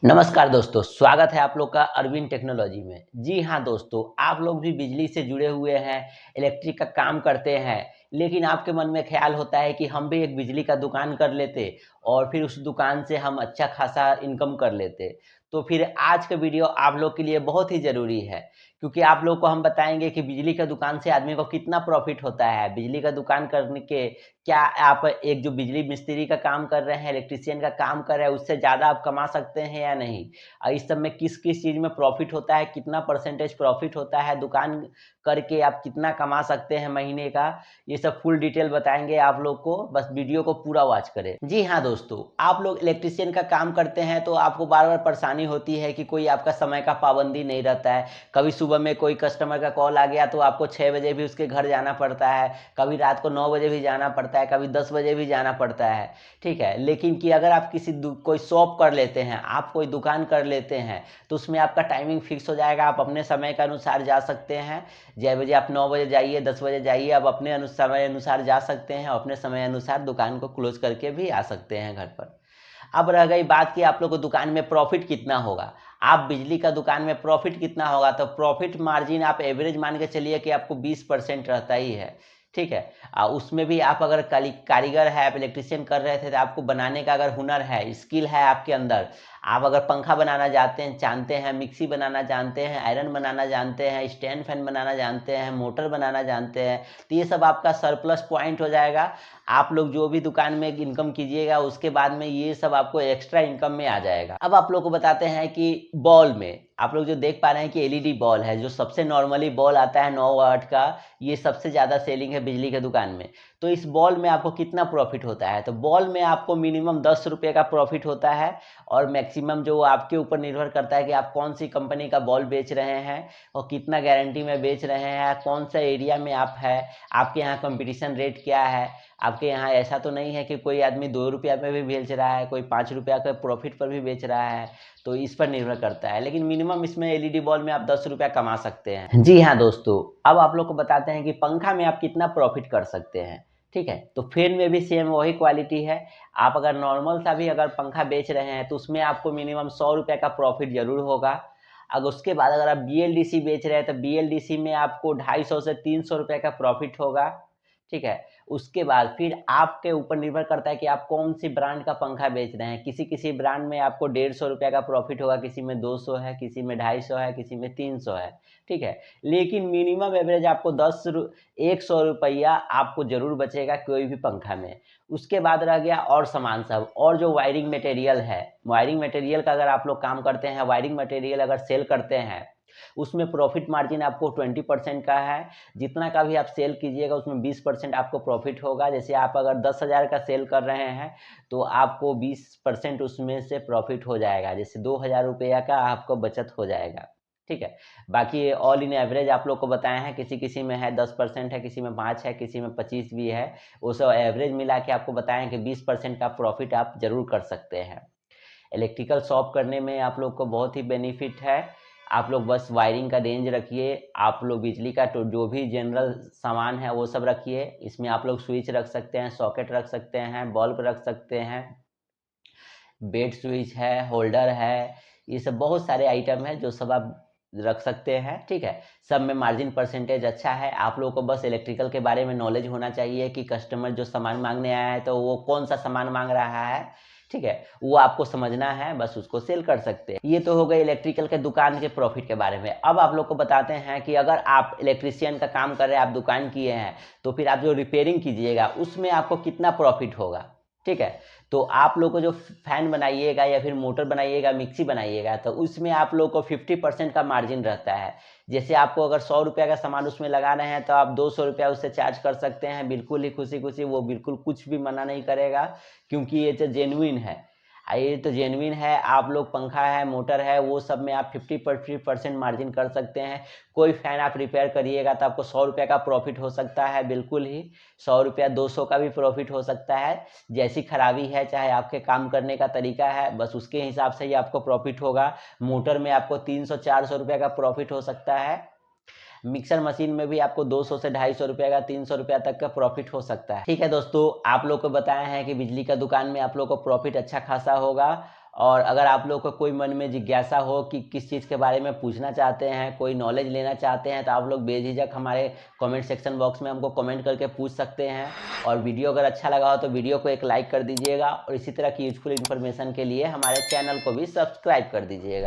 नमस्कार दोस्तों, स्वागत है आप लोग का अरविंद टेक्नोलॉजी में। जी हाँ दोस्तों, आप लोग भी बिजली से जुड़े हुए हैं, इलेक्ट्रिक का काम करते हैं, लेकिन आपके मन में ख़्याल होता है कि हम भी एक बिजली का दुकान कर लेते और फिर उस दुकान से हम अच्छा खासा इनकम कर लेते। तो फिर आज का वीडियो आप लोग के लिए बहुत ही ज़रूरी है, क्योंकि आप लोग को हम बताएँगे कि बिजली का दुकान से आदमी को कितना प्रॉफ़िट होता है। बिजली का दुकान करने के क्या आप एक जो बिजली मिस्त्री का काम कर रहे हैं, इलेक्ट्रीशियन का काम कर रहे हैं, उससे ज़्यादा आप कमा सकते हैं या नहीं? इस सब में किस-किस चीज़ में प्रॉफ़िट होता है, कितना परसेंटेज प्रॉफ़िट होता है, दुकान करके आप कितना कमा सकते हैं महीने का, ये सब फुल डिटेल बताएँगे आप लोग को, बस वीडियो को पूरा वॉच करें। जी हाँ दोस्तों, आप लोग इलेक्ट्रीशियन का काम करते हैं तो आपको बार-बार परेशानी होती है कि कोई आपका समय का पाबंदी नहीं रहता है। कभी सुबह में कोई कस्टमर का कॉल आ गया तो आपको 6 बजे भी उसके घर जाना पड़ता है, कभी रात को 9 बजे भी जाना पड़ता है, कभी 10 बजे भी जाना पड़ता है, ठीक है? लेकिन कि अगर आप कोई शॉप कर लेते हैं, आप कोई दुकान कर लेते हैं, तो उसमें आपका टाइमिंग फिक्स हो जाएगा, आप अपने समय के अनुसार जा सकते हैं। जै बजे आप 9 बजे जाइए, 10 बजे जाइए, आप अपने समय अनुसार जा सकते हैं और अपने समय अनुसार दुकान को क्लोज़ करके भी आ सकते हैं घर पर। अब रह गई बात कि आप लोग को दुकान में प्रॉफ़िट कितना होगा। आप बिजली का दुकान में प्रॉफ़िट कितना होगा, तो प्रॉफ़िट मार्जिन आप एवरेज मान के चलिए कि आपको 20% रहता ही है, ठीक है? उसमें भी आप अगर कारीगर है, आप इलेक्ट्रीशियन कर रहे थे, तो आपको बनाने का अगर हुनर है, स्किल है आपके अंदर, आप अगर पंखा बनाना जानते हैं, मिक्सी बनाना जानते हैं, आयरन बनाना जानते हैं, स्टैंड फैन बनाना जानते हैं, मोटर बनाना जानते हैं, तो ये सब आपका सरप्लस पॉइंट हो जाएगा। आप लोग जो भी दुकान में इनकम कीजिएगा, उसके बाद में ये सब आपको एक्स्ट्रा इनकम में आ जाएगा। अब आप लोग को बताते हैं कि बॉल में, आप लोग जो देख पा रहे हैं कि एलईडी बॉल है, जो सबसे नॉर्मली बॉल आता है 9 वाट का, ये सबसे ज़्यादा सेलिंग है बिजली के दुकान में। तो इस बॉल में आपको कितना प्रॉफ़िट होता है? तो बॉल में आपको मिनिमम ₹10 का प्रॉफ़िट होता है और मैक्सिमम जो आपके ऊपर निर्भर करता है कि आप कौन-सी कंपनी का बॉल बेच रहे हैं और कितना गारंटी में बेच रहे हैं, कौन-सा एरिया में आप हैं, आपके यहाँ कॉम्पिटिशन रेट क्या है। आपके यहाँ ऐसा तो नहीं है कि कोई आदमी ₹2 में भी बेच रहा है, कोई ₹5 के प्रॉफ़िट पर भी बेच रहा है, तो इस पर निर्भर करता है। लेकिन मिनिमम इसमें एलईडी बल्ब में आप ₹10 कमा सकते हैं। जी हाँ दोस्तों, अब आप लोग को बताते हैं कि पंखा में आप कितना प्रॉफ़िट कर सकते हैं, ठीक है? तो फैन में भी सेम वही क्वालिटी है। आप अगर नॉर्मल सा भी अगर पंखा बेच रहे हैं, तो उसमें आपको मिनिमम ₹100 का प्रॉफ़िट ज़रूर होगा। अगर उसके बाद अगर आप बीएलडीसी बेच रहे हैं, तो बीएलडीसी में आपको 250 से ₹300 का प्रॉफ़िट होगा, ठीक है? उसके बाद फिर आपके ऊपर निर्भर करता है कि आप कौन-सी ब्रांड का पंखा बेच रहे हैं। किसी-किसी ब्रांड में आपको ₹150 का प्रॉफ़िट होगा, किसी में 200 है, किसी में 250 है, किसी में 300 है, ठीक है? लेकिन मिनिमम एवरेज आपको ₹100 आपको ज़रूर बचेगा कोई भी पंखा में। उसके बाद रह गया और सामान सब और जो वायरिंग मटेरियल है, वायरिंग मटेरियल का अगर आप लोग काम करते हैं, वायरिंग मटेरियल अगर सेल करते हैं, उसमें प्रॉफ़िट मार्जिन आपको 20% का है। जितना का भी आप सेल कीजिएगा उसमें 20% आपको प्रॉफ़िट होगा। जैसे आप अगर 10,000 का सेल कर रहे हैं, तो आपको 20% उसमें से प्रॉफ़िट हो जाएगा। जैसे ₹2000 का आपको बचत हो जाएगा, ठीक है? बाकी ऑल इन एवरेज आप लोग को बताए हैं, किसी-किसी में है 10% है, किसी में 5 है, किसी में 25 भी है। वो सब एवरेज मिला के आपको बताएँ हैं कि 20% का प्रॉफ़िट आप ज़रूर कर सकते हैं। इलेक्ट्रिकल शॉप करने में आप लोग को बहुत ही बेनिफिट है। आप लोग बस वायरिंग का रेंज रखिए, आप लोग बिजली का तो जो भी जनरल सामान है वो सब रखिए। इसमें आप लोग स्विच रख सकते हैं, सॉकेट रख सकते हैं, बल्ब रख सकते हैं, बेड स्विच है, होल्डर है, ये सब बहुत सारे आइटम हैं जो सब आप रख सकते हैं, ठीक है? सब में मार्जिन परसेंटेज अच्छा है। आप लोगों को बस इलेक्ट्रिकल के बारे में नॉलेज होना चाहिए कि कस्टमर जो सामान माँगने आया है तो वो कौन-सा सामान माँग रहा है, ठीक है? वो आपको समझना है, बस उसको सेल कर सकते हैं। ये तो हो गई इलेक्ट्रिकल के दुकान के प्रॉफ़िट के बारे में। अब आप लोग को बताते हैं कि अगर आप इलेक्ट्रीशियन का काम कर रहे हैं, आप दुकान किए हैं, तो फिर आप जो रिपेयरिंग कीजिएगा उसमें आपको कितना प्रॉफ़िट होगा, ठीक है? तो आप लोग को जो फैन बनाइएगा या फिर मोटर बनाइएगा, मिक्सी बनाइएगा, तो उसमें आप लोग को 50% का मार्जिन रहता है। जैसे आपको अगर ₹100 का सामान उसमें लगा रहे हैं, तो आप ₹200 उससे चार्ज कर सकते हैं, बिल्कुल ही खुशी-खुशी, वो बिल्कुल कुछ भी मना नहीं करेगा, क्योंकि ये तो जेनुइन है। ये तो जेनुइन है, आप लोग पंखा है, मोटर है, वो सब में आप 50% मार्जिन कर सकते हैं। कोई फ़ैन आप रिपेयर करिएगा तो आपको ₹100 का प्रॉफ़िट हो सकता है, बिल्कुल ही। ₹100 200 का भी प्रॉफ़िट हो सकता है। जैसी खराबी है, चाहे आपके काम करने का तरीका है, बस उसके हिसाब से ही आपको प्रॉफ़िट होगा। मोटर में आपको ₹300-400 का प्रॉफ़िट हो सकता है। मिक्सर मशीन में भी आपको 200 से ₹250 का ₹300 तक का प्रॉफ़िट हो सकता है। ठीक है दोस्तों, आप लोग को बताए हैं कि बिजली का दुकान में आप लोग को प्रॉफ़िट अच्छा खासा होगा और अगर आप लोग को कोई मन में जिज्ञासा हो कि किस चीज़ के बारे में पूछना चाहते हैं, कोई नॉलेज लेना चाहते हैं, तो आप लोग बेझिझक हमारे कमेंट सेक्शन बॉक्स में हमको कमेंट करके पूछ सकते हैं। और वीडियो अगर अच्छा लगा हो तो वीडियो को एक लाइक कर दीजिएगा और इसी तरह की यूजफुल इन्फॉर्मेशन के लिए हमारे चैनल को भी सब्सक्राइब कर दीजिएगा।